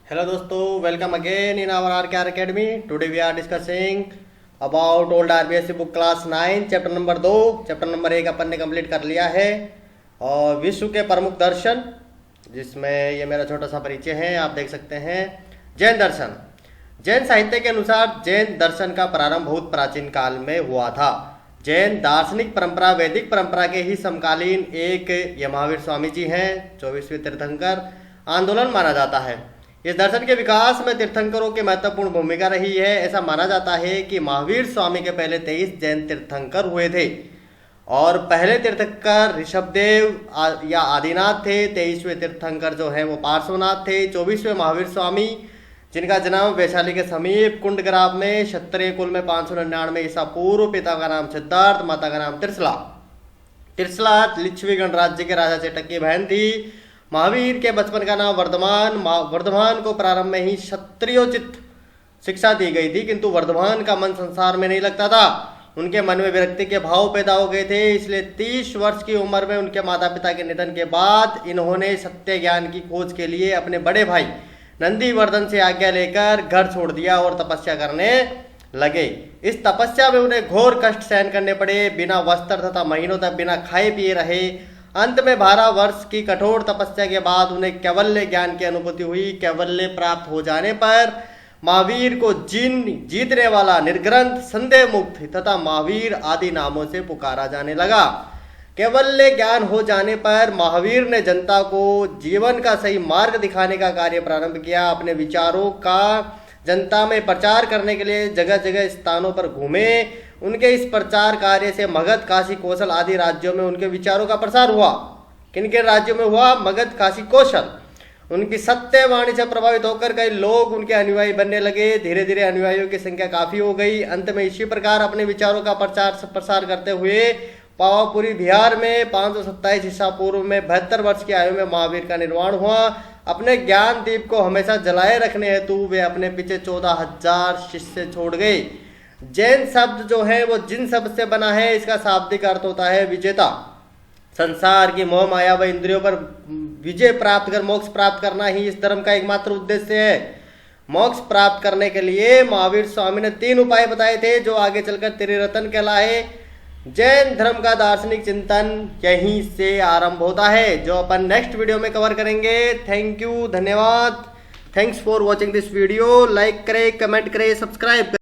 Hello दोस्तों, welcome again in our RKR Academy. Today we are discussing about old RBSC book class 9 chapter number 2. Chapter number 1 अपन ने complete कर लिया है और विश्व के प्रमुख दर्शन, जिसमें ये मेरा छोटा सा परिचय है, आप देख सकते हैं. जैन दर्शन. जैन साहित्य के अनुसार जैन दर्शन का प्रारंभ बहुत प्राचीन काल में हुआ था. जैन दार्शनिक परंपरा वैदिक परंपरा के ही समकालीन एक ये महावीर स्वामी जी हैं, 24वें तीर्थंकर आंदोलन माना जाता है. इस दर्शन के विकास में तीर्थंकरों की महत्वपूर्ण भूमिका रही है. ऐसा माना जाता है कि महावीर स्वामी के पहले 23 जैन तीर्थंकर हुए थे और पहले तीर्थंकर ऋषभदेव या आदिनाथ थे. 23वें तीर्थंकर जो है वो पार्श्वनाथ थे. 24वें महावीर स्वामी, जिनका जन्म वैशाली के समीप कुंडग्राम में क्षत्रिय कुल में 599 ईसा पूर्व. पिता का नाम सिद्धार्थ, माता का नाम त्रिशला. त्रिशला लिच्छवी गणराज्य के राजा चेटक की बहन थी. महावीर के बचपन का नाम वर्धमान. वर्धमान को प्रारंभ में ही क्षत्रियोचित शिक्षा दी गई थी, किंतु वर्धमान का मन संसार में नहीं लगता था. उनके मन में विरक्ति के भाव पैदा हो गए थे. इसलिए 30 वर्ष की उम्र में उनके माता पिता के निधन के बाद इन्होंने सत्य ज्ञान की खोज के लिए अपने बड़े भाई नंदीवर्धन से आज्ञा लेकर घर छोड़ दिया और तपस्या करने लगे. इस तपस्या में उन्हें घोर कष्ट सहन करने पड़े. बिना वस्त्र तथा महीनों तक बिना खाए पिए रहे. अंत में 12 वर्ष की कठोर तपस्या के बाद उन्हें कैवल्य ज्ञान की अनुभूति हुई. कैवल्य प्राप्त हो जाने पर महावीर को जिन जीतने वाला, निर्ग्रंथ, संदेह मुक्त तथा महावीर आदि नामों से पुकारा जाने लगा. कैवल्य ज्ञान हो जाने पर महावीर ने जनता को जीवन का सही मार्ग दिखाने का कार्य प्रारंभ किया. अपने विचारों का जनता में प्रचार करने के लिए जगह जगह स्थानों पर घूमे. उनके इस प्रचार कार्य से मगध, काशी, कौशल आदि राज्यों में उनके विचारों का प्रसार हुआ. किन किन राज्यों में हुआ? मगध, काशी, कौशल. उनकी सत्य वाणी से प्रभावित होकर कई लोग उनके अनुयायी बनने लगे. धीरे धीरे अनुयायियों की संख्या काफी हो गई. अंत में इसी प्रकार अपने विचारों का प्रसार करते हुए पावापुरी बिहार में 527 ईसा पूर्व में 72 वर्ष की आयु में महावीर का निर्वाण हुआ. अपने ज्ञान दीप को हमेशा जलाए रखने हेतु वे अपने पीछे 14,000 शिष्य छोड़ गए. जैन शब्द जो है वो जिन शब्द से बना है. इसका शाब्दिक अर्थ होता है विजेता. संसार की मोह माया व इंद्रियों पर विजय प्राप्त कर मोक्ष प्राप्त करना ही इस धर्म का एकमात्र उद्देश्य है. मोक्ष प्राप्त करने के लिए महावीर स्वामी ने 3 उपाय बताए थे, जो आगे चलकर त्रिरत्न कहलाए. जैन धर्म का दार्शनिक चिंतन यहीं से आरंभ होता है, जो अपन नेक्स्ट वीडियो में कवर करेंगे. थैंक यू, धन्यवाद. Thanks for watching this video. Like करें, कमेंट करें, सब्सक्राइब करें.